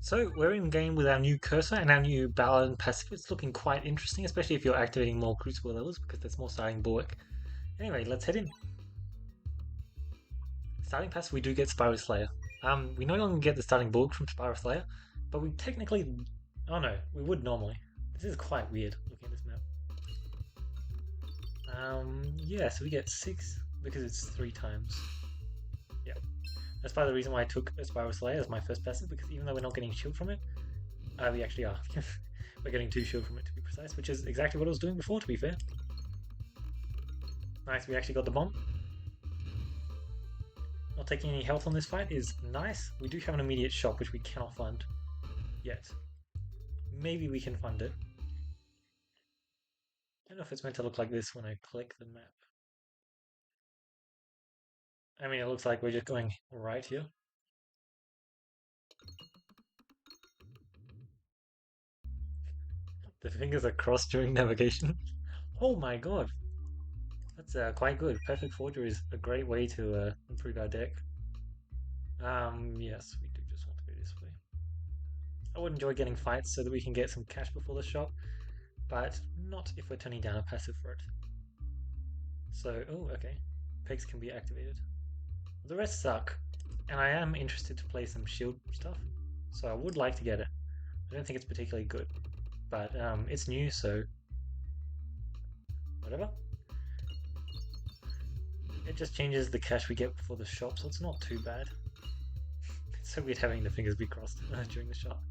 So we're in game with our new cursor and our new Balladin passive. It's looking quite interesting, especially if you're activating more Crucible levels because there's more starting bulwark. Anyway, let's head in. Starting passive, we do get Spiral Slayer. We no longer get the starting bulwark from Spiral Slayer, but we technically... Oh no, we would normally. This is quite weird, looking at this map. Yeah, so we get 6 because it's 3 times. Yeah. That's part of the reason why I took a Spiral Slayer as my first passive, because even though we're not getting shield from it, we actually are. We're getting 2 shield from it to be precise, which is exactly what I was doing before, to be fair. Nice, we actually got the bomb. Not taking any health on this fight is nice. We do have an immediate shop, which we cannot fund yet. Maybe we can fund it. I don't know if it's meant to look like this when I click the map. I mean, it looks like we're just going right here. The fingers are crossed during navigation. Oh my god! That's quite good. Perfect Forger is a great way to improve our deck. Yes, we do just want to go this way. I would enjoy getting fights so that we can get some cash before the shop, but not if we're turning down a passive for it. So, oh, okay. Pegs can be activated. The rest suck, and I am interested to play some shield stuff, so I would like to get it. I don't think it's particularly good, but it's new, so whatever. It just changes the cash we get before the shop, so it's not too bad. It's so weird having the fingers be crossed during the shop.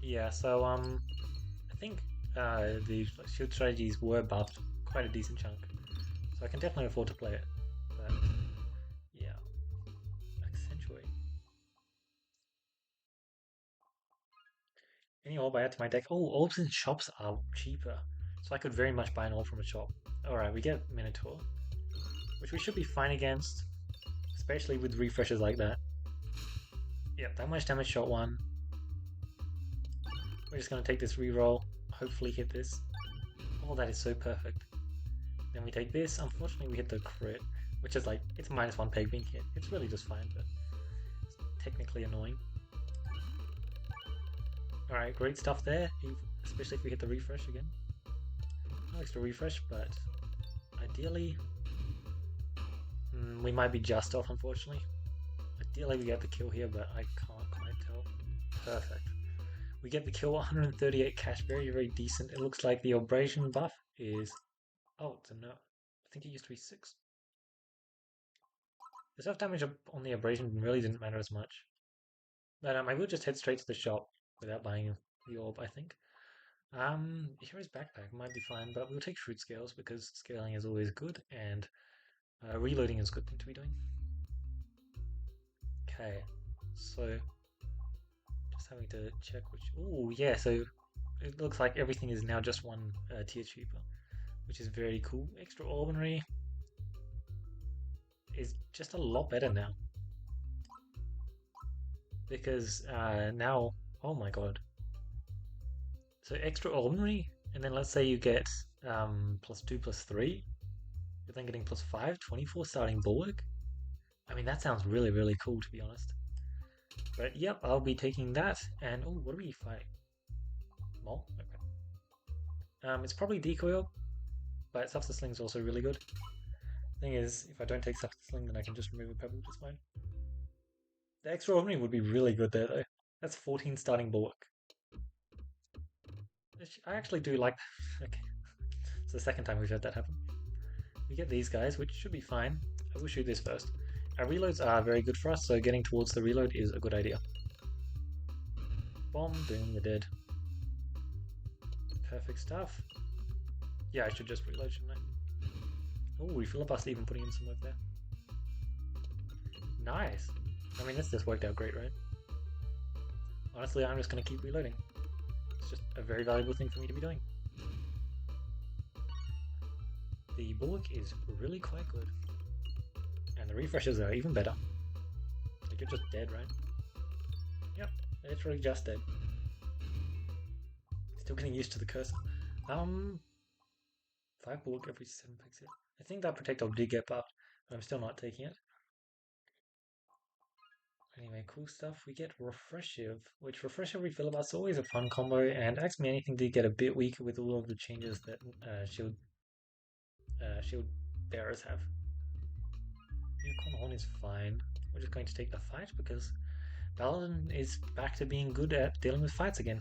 Yeah, so I think the shield strategies were buffed quite a decent chunk, so I can definitely afford to play it. But yeah, accentuate. Any orb I add to my deck? Oh, orbs in shops are cheaper, so I could very much buy an orb from a shop. Alright, we get Minotaur, which we should be fine against, especially with refreshes like that. Yep, that much damage shot 1. We're just going to take this reroll, hopefully hit this. Oh, that is so perfect. Then we take this, unfortunately we hit the crit, which is like, it's -1 peg being hit. It's really just fine, but it's technically annoying. Alright, great stuff there, especially if we hit the refresh again. No extra refresh, but ideally, we might be just off, unfortunately. Ideally we get the kill here, but I can't quite tell. Perfect. We get the kill, 138 cash, very, very decent. It looks like the abrasion buff is... Oh, it's a no. I think it used to be 6. The self damage on the abrasion really didn't matter as much. But I will just head straight to the shop without buying the orb, I think. Hero's backpack might be fine, but we'll take fruit scales because scaling is always good and reloading is a good thing to be doing. Okay, so just having to check which. Oh yeah, so it looks like everything is now just one tier cheaper, which is very cool. Extraordinary is just a lot better now because now, oh my god. So extraordinary, and then let's say you get +2 +3, you're then getting +5, 24 starting bulwark. I mean, that sounds really, really cool to be honest. But yep, I'll be taking that. And oh, what do we fight? Mole? Okay. It's probably decoy orb, but Substance Sling is also really good. Thing is, if I don't take Substance Sling, then I can just remove a pebble just fine. The extraordinary would be really good there though. That's 14 starting bulwark. I actually do like. Okay, it's the second time we've had that happen. We get these guys, which should be fine. I will shoot this first. Our reloads are very good for us, so getting towards the reload is a good idea. Bomb, boom, you're dead. Perfect stuff. Yeah, I should just reload, shouldn't I? Oh, we filibuster even putting in some work there. Nice. I mean, this just worked out great, right? Honestly, I'm just going to keep reloading. It's just a very valuable thing for me to be doing. The bulwark is really quite good. And the refreshes are even better. Like, you're just dead, right? Yep, literally just dead. Still getting used to the cursor. 5 bulwark every 7 picks hit. I think that protect orb did get buffed, but I'm still not taking it. Anyway, cool stuff. We get Refreshive, which Refreshive refill is always a fun combo, and Ask Me Anything did get a bit weaker with all of the changes that shield bearers have. Unicorn Horn is fine. We're just going to take the fight because Balladin is back to being good at dealing with fights again.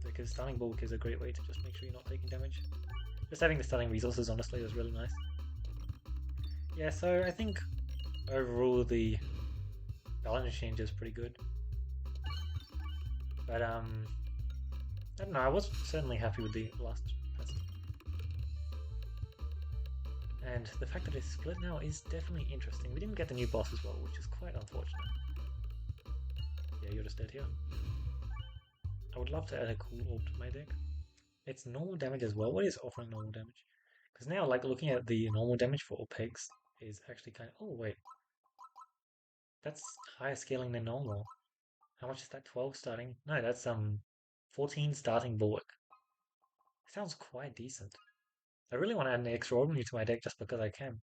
Because Stunning Bulk is a great way to just make sure you're not taking damage. Just having the stunning resources honestly was really nice. Yeah, so I think overall the Balladin change is pretty good. But I don't know, I was certainly happy with the last passive. And the fact that it's split now is definitely interesting. We didn't get the new boss as well, which is quite unfortunate. Yeah, you're just dead here. I would love to add a cool orb to my deck. It's normal damage as well. What is offering normal damage? Because now, like, looking at the normal damage for all pegs is actually kind of... Oh, wait. That's higher scaling than normal. How much is that? 12 starting? No, that's 14 starting bulwark. Sounds quite decent. I really want to add an extraordinary to my deck just because I can.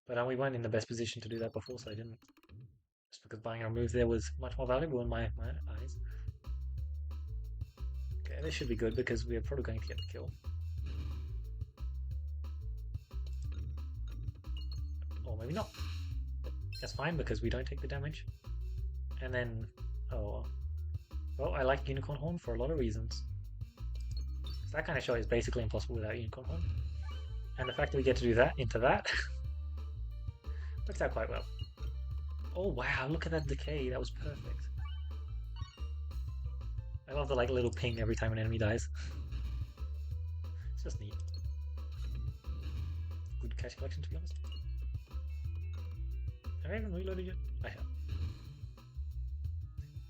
But we weren't in the best position to do that before, so I didn't. Just because buying a move there was much more valuable in my eyes. Okay, this should be good because we're probably going to get the kill. Or maybe not. That's fine because we don't take the damage. And then, oh, well, I like Unicorn Horn for a lot of reasons. That kind of shot is basically impossible without Unicorn Horn. And the fact that we get to do that into that works out quite well. Oh wow, look at that decay, that was perfect. I love the like little ping every time an enemy dies. It's just neat. Good cash collection to be honest. Have I even reloaded yet? I have.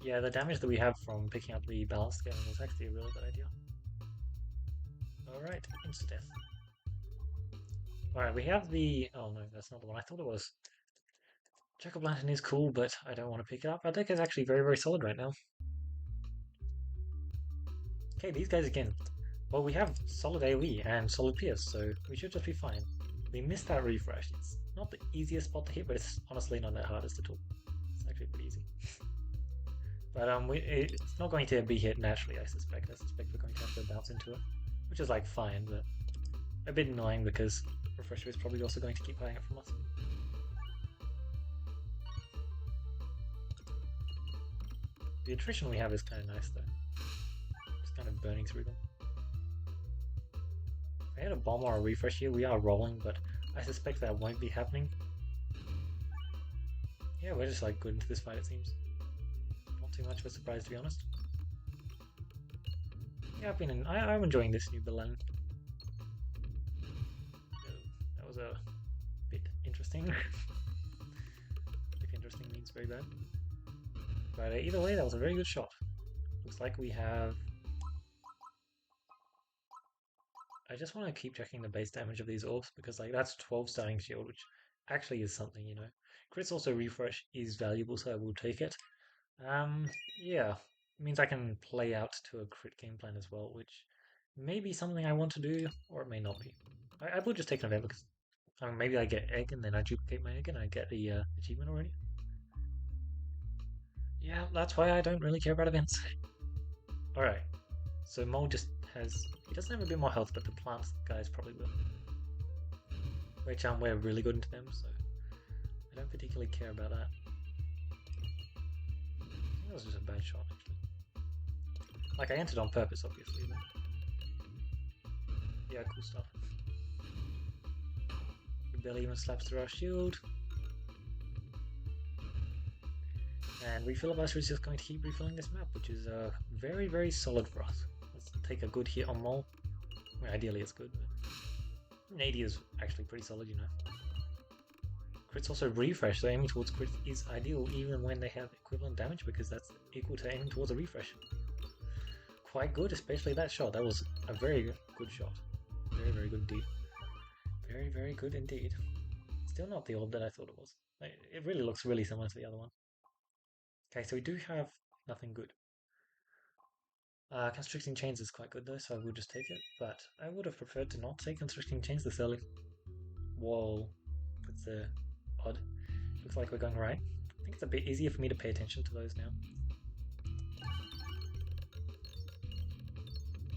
Yeah, the damage that we have from picking up the balance scaling is actually a really good idea. Alright, insta-death. Alright, we have the... Oh no, that's not the one I thought it was. Jack-o'-lantern is cool, but I don't want to pick it up. Our deck is actually very, very solid right now. Okay, these guys again. Well, we have solid AoE and solid Pierce, so we should just be fine. We missed that refresh. It's not the easiest spot to hit, but it's honestly not that hardest at all. It's actually pretty easy. But it's not going to be hit naturally, I suspect. I suspect we're going to have to bounce into it, which is like fine, but a bit annoying because Refresher is probably also going to keep buying it from us. The attrition we have is kind of nice though. Just kind of burning through them. If I had a bomb or a refresh here, we are rolling, but I suspect that won't be happening. Yeah, we're just like good into this fight it seems. Not too much of a surprise to be honest. Yeah, I'm enjoying this new Balladin. That was a bit interesting. If interesting means very bad. But either way, that was a very good shot. Looks like we have... I just want to keep checking the base damage of these orbs because like that's 12 starting shield, which actually is something, you know. Crits also refresh is valuable, so I will take it. Yeah, it means I can play out to a crit game plan as well, which may be something I want to do, or it may not be. I will just take an event because maybe I get egg and then I duplicate my egg and I get the achievement already. Yeah, that's why I don't really care about events. Alright, so Mole just has... He doesn't have a bit more health, but the plants guys probably will. Which we're really good into them, so I don't particularly care about that. I think that was just a bad shot, actually. Like, I entered on purpose, obviously, but... Yeah, cool stuff. He barely even slaps through our shield. And Refill of Us is just going to keep refilling this map, which is very, very solid for us. Let's take a good hit on Mole. I mean, ideally it's good, but an 80 is actually pretty solid, you know. Crits also refresh, so aiming towards crits is ideal even when they have equivalent damage because that's equal to aiming towards a refresh. Quite good, especially that shot. That was a very good shot. Very, very good indeed. Very, very good indeed. Still not the orb that I thought it was. It really looks really similar to the other one. Okay, so we do have nothing good. Constricting Chains is quite good though, so I will just take it, but I would have preferred to not take Constricting Chains this early. Whoa, that's odd. Looks like we're going right. think it's a bit easier for me to pay attention to those now.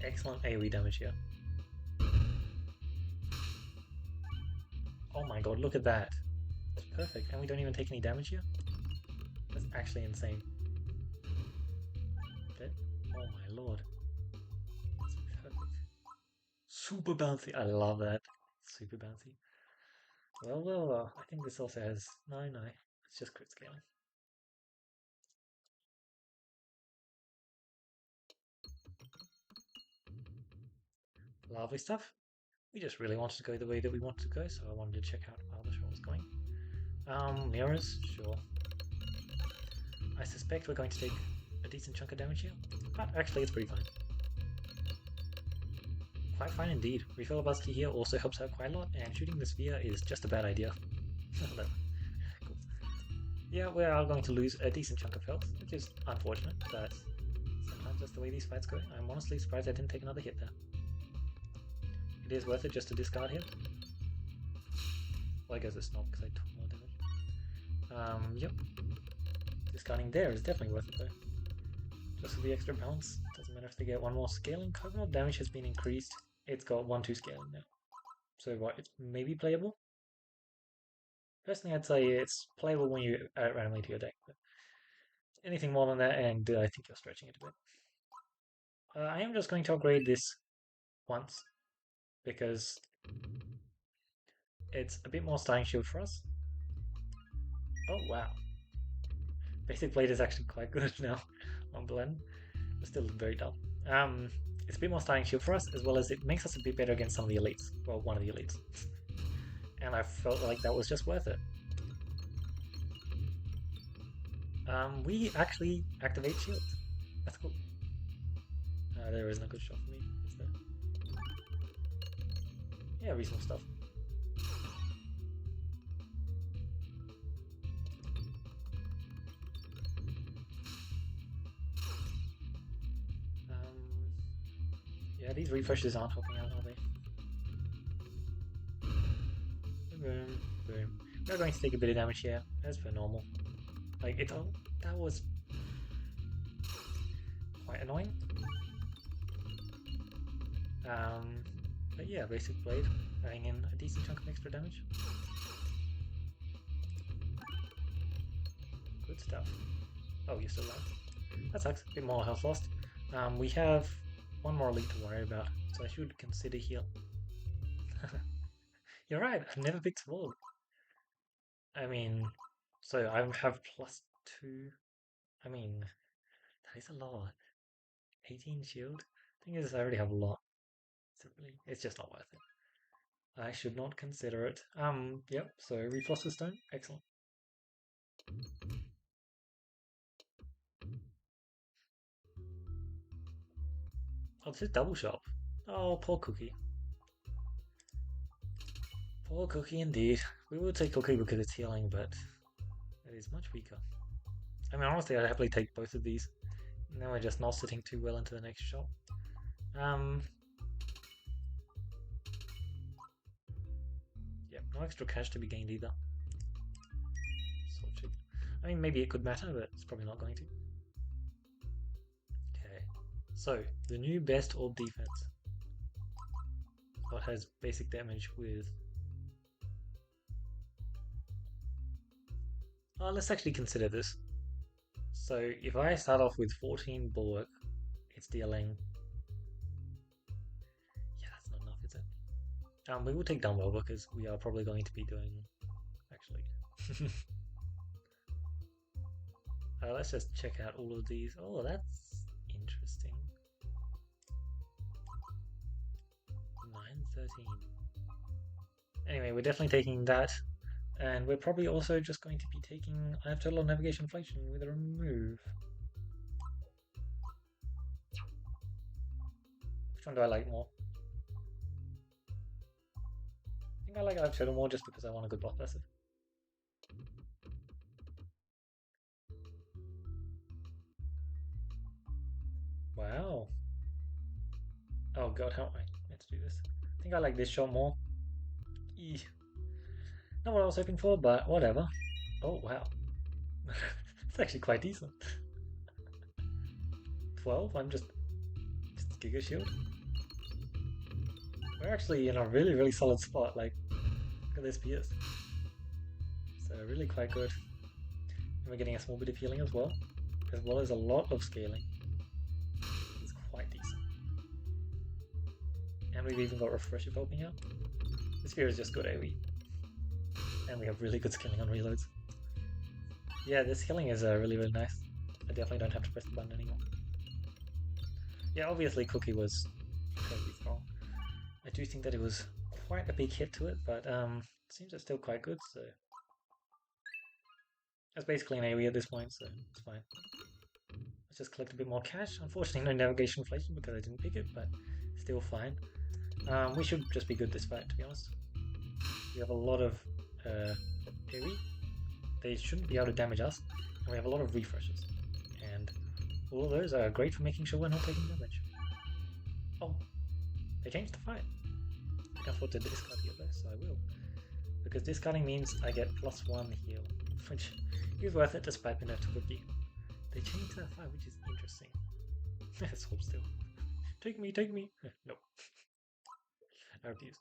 Excellent AoE damage here. Oh my god, look at that. That's perfect. And we don't even take any damage here? That's actually insane. Okay. Oh my lord. That's perfect. Super bouncy. I love that. Super bouncy. Well. I think this also has... No. It's just crit scaling. Lovely stuff. We just really wanted to go the way that we wanted to go, so I wanted to check out how the show was going. Mirrors, sure. I suspect we're going to take a decent chunk of damage here, but actually it's pretty fine. Quite fine indeed. Refill Busky here also helps out quite a lot, and shooting the sphere is just a bad idea. Cool. Yeah, we are going to lose a decent chunk of health, which is unfortunate, but sometimes that's the way these fights go. I'm honestly surprised I didn't take another hit there. It is worth it just to discard here. Well, I guess it's not because I took more damage. Yep. Discarding there is definitely worth it though. Just for the extra balance. Doesn't matter if they get one more scaling. Coconut damage has been increased. It's got 1-2 scaling now. So what, it's maybe playable? Personally, I'd say it's playable when you add it randomly to your deck. But anything more than that, and I think you're stretching it a bit. I am just going to upgrade this once, because it's a bit more Starting Shield for us. Oh wow. Basic Blade is actually quite good now on Balladin. It's still very dull. It's a bit more Starting Shield for us, as well as it makes us a bit better against some of the elites. Well, one of the elites. And I felt like that was just worth it. We actually activate shields. That's cool. There isn't a good shot for me, is there? Yeah, reasonable stuff. Yeah, these refreshes aren't helping out, are they? Boom, boom. We're going to take a bit of damage here, as per normal. Like, that was quite annoying. But yeah, Basic Blade, adding in a decent chunk of extra damage. Good stuff. Oh, you're still alive. That sucks, a bit more health lost. We have one more elite to worry about, so I should consider heal. You're right, I've never picked Sword. I mean, so I have +2. I mean, that is a lot. 18 shield? Thing is, I already have a lot. It's just not worth it. I should not consider it. Yep, so Refloster Stone, excellent. Oh, this is double shop. Oh, poor Cookie. Poor Cookie indeed. We will take Cookie because it's healing, but it is much weaker. I mean, honestly, I'd happily take both of these. Now we're just not sitting too well into the next shop. Yep, no extra cash to be gained either. So I mean, maybe it could matter, but it's probably not going to. Okay, so the new best orb defense. What has basic damage with... let's actually consider this. So if I start off with 14 bulwark, it's dealing... Yeah, that's not enough, is it? We will take Dumbbell because we are probably going to be doing... Actually... let's just check out all of these. Oh, that's interesting. 913. Anyway, we're definitely taking that. And we're probably also just going to be taking... I have total navigation inflation with a remove. Which one do I like more? I think I like I've total more just because I want a good block passive. Wow. Oh god, how am I meant to do this? I think I like this shot more. Eesh. Not what I was hoping for, but whatever. Oh, wow. It's actually quite decent. 12, I'm just Giga Shield. We're actually in a really, really solid spot. Like, look at this PS. So really quite good. And we're getting a small bit of healing as well as a lot of scaling. It's quite decent. And we've even got Refresher helping out. This sphere is just good AoE. And we have really good scaling on reloads. Yeah, this healing is really, really nice. I definitely don't have to press the button anymore. Yeah, obviously Cookie was incredibly strong. I do think that it was quite a big hit to it, but it seems it's still quite good, so... That's basically an AoE at this point, so it's fine. Let's just collect a bit more cash. Unfortunately, no navigation inflation because I didn't pick it, but still fine. We should just be good this fight, to be honest. We have a lot of AoE. They shouldn't be able to damage us, and we have a lot of refreshes. And all of those are great for making sure we're not taking damage. Oh, they changed the fight. I can afford to discard here though, so I will. Because discarding means I get +1 heal, which is worth it despite being able to Cookie. They changed that fight, which is interesting. Let's hold still. Take me, take me! Nope. I refuse.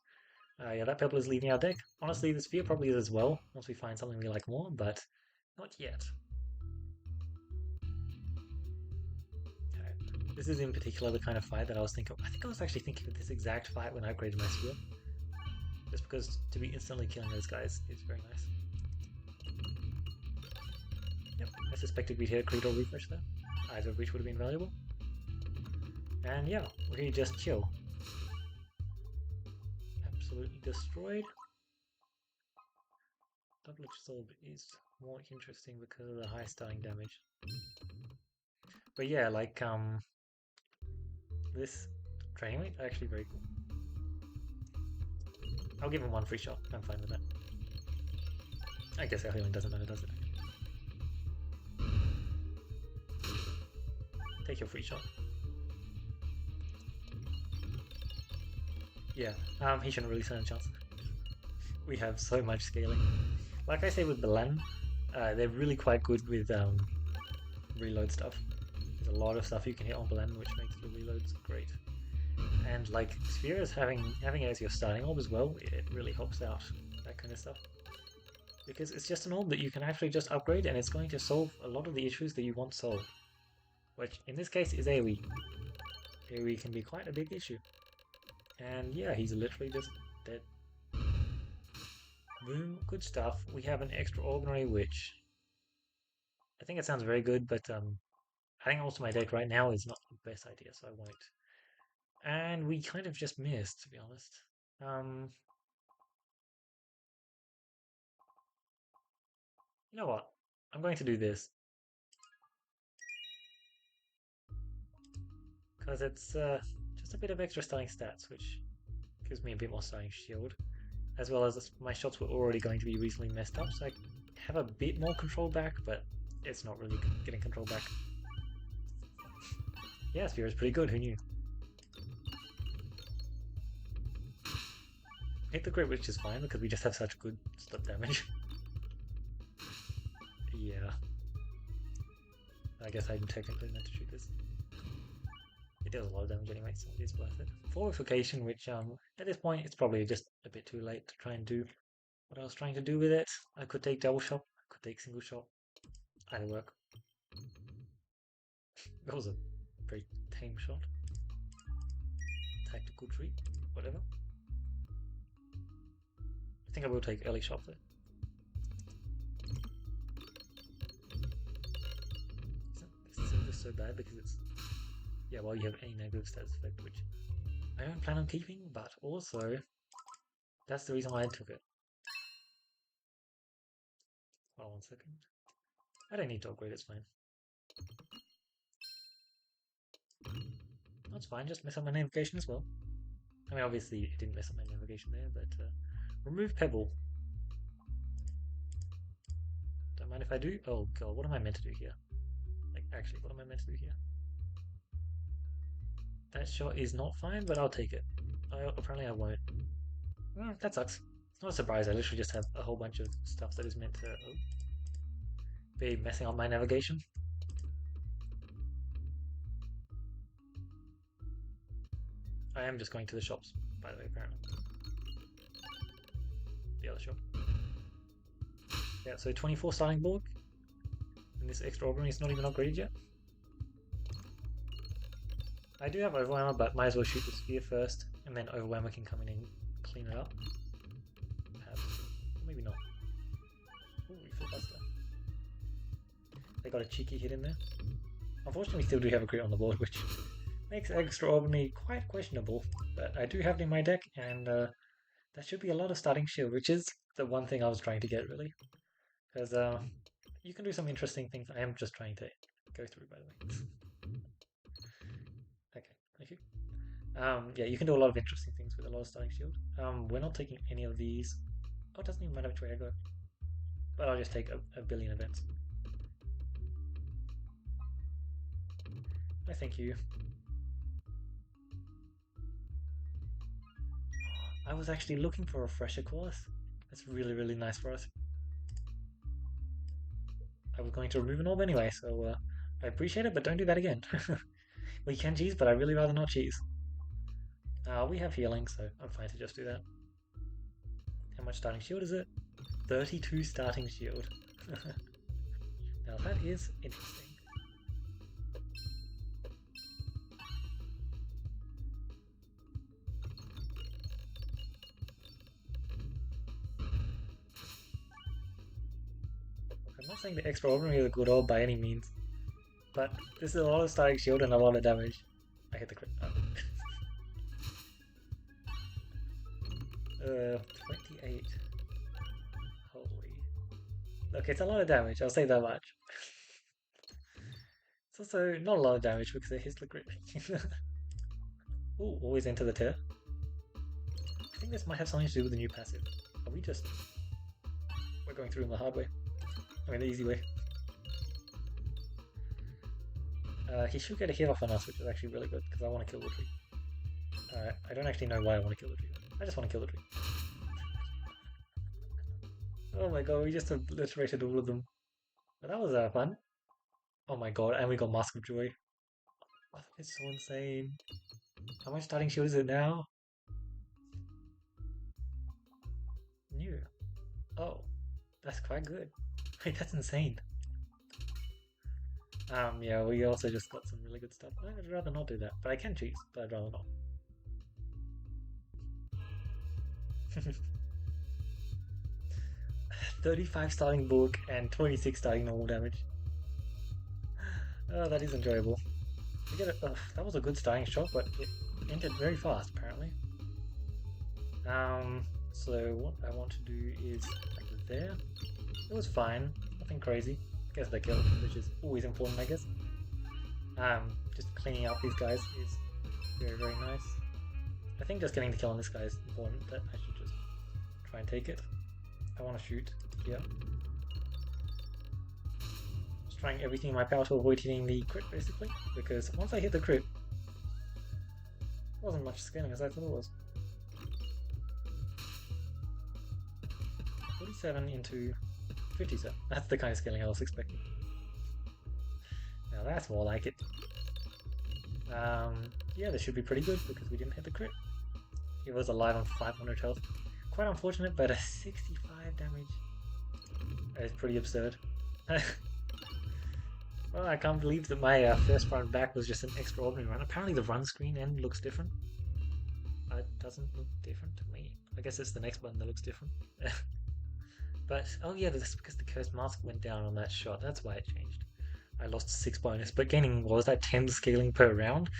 Yeah, that pebble is leaving our deck. Honestly, the sphere probably is as well, once we find something we like more, but not yet. Okay. This is in particular the kind of fight that I was thinking of. I think I was actually thinking of this exact fight when I upgraded my sphere. Just because to be instantly killing those guys is very nice. Yep, I suspected we'd hit a Creed or Refresh there, either of which would have been valuable. And yeah, we just chill. Absolutely destroyed. Double Absorb is more interesting because of the high starting damage. But yeah, like this training weight actually very cool. I'll give him one free shot. I'm fine with that. I guess our healing doesn't matter, does it? Take your free shot. Yeah, he shouldn't really stand a chance. We have so much scaling. Like I say with Balladin, they're really quite good with reload stuff. There's a lot of stuff you can hit on Balladin which makes the reloads great. And like Spheres having it as your starting orb as well, it really helps out that kind of stuff. Because it's just an orb that you can actually just upgrade and it's going to solve a lot of the issues that you want solved. Which in this case is AoE. AoE can be quite a big issue. And yeah, he's literally just dead. Boom, good stuff. We have an extraordinary which I think it sounds very good, but adding also my deck right now is not the best idea, so I won't. And we kind of just missed, to be honest. You know what? I'm going to do this. Because it's just a bit of extra starting stats, which gives me a bit more starting shield. As well as my shots were already going to be reasonably messed up, so I have a bit more control back, but it's not really getting control back. Yeah, Sphere is pretty good, who knew? Hit the crit, which is fine because we just have such good slip damage. Yeah. I guess I'm technically meant to shoot this. It does a lot of damage anyway, so it is worth it. Fortification, which at this point it's probably just a bit too late to try and do what I was trying to do with it. I could take double shot, I could take single shot. Either work. That was a very tame shot. Tactical treat, whatever. I think I will take early shot though. This is just so bad because it's... Yeah, well, you have any negative stats effect, which I don't plan on keeping, but also that's the reason why I took it. Hold on 1 second. I don't need to upgrade, it's fine. That's fine, just mess up my navigation as well. I mean, obviously it didn't mess up my navigation there, but remove Pebble. Don't mind if I do. Oh god, what am I meant to do here? Like, actually, what am I meant to do here? That shot is not fine, but I'll take it. Apparently I won't. That sucks. It's not a surprise, I literally just have a whole bunch of stuff that is meant to be messing up my navigation. I am just going to the shops, by the way, apparently. The other shop. Yeah, so 24 starting board. And this extraordinary is not even upgraded yet. I do have Overwhelmer, but might as well shoot the sphere first, and then Overwhelmer can come in and clean it up. Perhaps. Or maybe not. Ooh, refill buster. They got a cheeky hit in there. Unfortunately, we still do have a crit on the board, which makes Extraordinary quite questionable. But I do have it in my deck, and that should be a lot of starting shield, which is the one thing I was trying to get, really. Because you can do some interesting things. I am just trying to go through, by the way. Okay, thank you. Yeah, you can do a lot of interesting things with a lot of starting shield. We're not taking any of these. Oh, it doesn't even matter which way I go. But I'll just take a billion events. I thank you. I was actually looking for a refresher course. That's really, really nice for us. I was going to remove an orb anyway, so I appreciate it, but don't do that again. We can cheese, but I'd really rather not cheese. We have healing, so I'm fine to just do that. How much starting shield is it? 32 starting shield. Now that is interesting. I'm not saying the extraordinary is a good orb by any means, but this is a lot of starting shield and a lot of damage. I hit the crit. Oh. 28. Holy. Look, it's a lot of damage, I'll say that much. It's also not a lot of damage because it hits the crit. Ooh, always enter the tier. I think this might have something to do with the new passive. Are we just... We're going through in the hard way. I mean, the easy way. He should get a hit off on us, which is actually really good, because I want to kill the tree. Alright, I don't actually know why I want to kill the tree. I just want to kill the tree. Oh my god, we just obliterated all of them. But that was fun. Oh my god, and we got Mask of Joy. Oh, it's so insane. How much starting shield is it now? New. Oh, that's quite good. Wait, that's insane. Yeah, we also just got some really good stuff. I'd rather not do that, but I can cheese, but I'd rather not. 35 starting book and 26 starting normal damage. Oh, that is enjoyable. We get it. That was a good starting shot, but it ended very fast, apparently. So what I want to do is like there. It was fine, nothing crazy. I guess they killed, which is always important, I guess. Just cleaning up these guys is very, very nice. I think just getting the kill on this guy is important, but I should just try and take it. I want to shoot here. Just trying everything in my power to avoid hitting the crit, basically, because once I hit the crit, it wasn't much scaling as I thought it was. 47 into 57. That's the kind of scaling I was expecting. Now that's more like it. Yeah, this should be pretty good because we didn't hit the crit. He was alive on 500 health. Quite unfortunate, but a 65 damage. That is pretty absurd. Well, I can't believe that my first run back was just an extraordinary run. Apparently the run screen end looks different. It doesn't look different to me. I guess it's the next button that looks different. But, oh yeah, that's because the cursed mask went down on that shot. That's why it changed. I lost 6 bonus, but gaining, what was that, 10 scaling per round?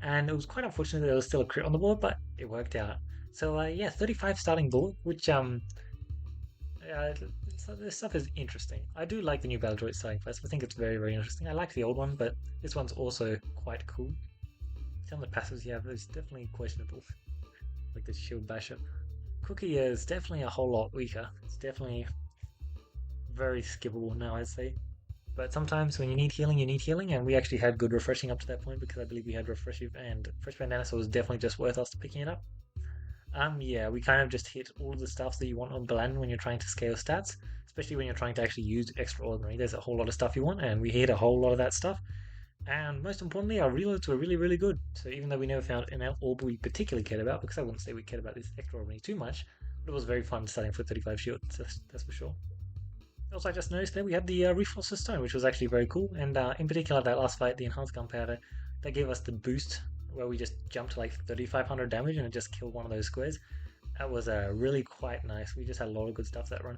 And it was quite unfortunate that there was still a crit on the board, but it worked out. So, yeah, 35 starting board, which, this stuff is interesting. I do like the new Battle Droid starting class. I think it's very, very interesting. I like the old one, but this one's also quite cool. Some of the passives you have is definitely questionable. Like the Shield Basher. Cookie is definitely a whole lot weaker. It's definitely very skippable now, I'd say. But sometimes when you need healing, and we actually had good refreshing up to that point because I believe we had refreshive and Fresh Bandana, so it was definitely just worth us picking it up. Yeah, we kind of just hit all of the stuff that you want on Balladin when you're trying to scale stats, especially when you're trying to actually use extraordinary. There's a whole lot of stuff you want, and we hit a whole lot of that stuff. And most importantly, our reloads were really, really good. So even though we never found an orb we particularly cared about, because I wouldn't say we cared about this extraordinary too much, but it was very fun starting for 35 shield, so that's for sure. Also, I just noticed that we had the Reforcer Stone, which was actually very cool, and in particular that last fight, the Enhanced Gunpowder, that gave us the boost where we just jumped to like 3500 damage and it just killed one of those squares. That was really quite nice. We just had a lot of good stuff that run.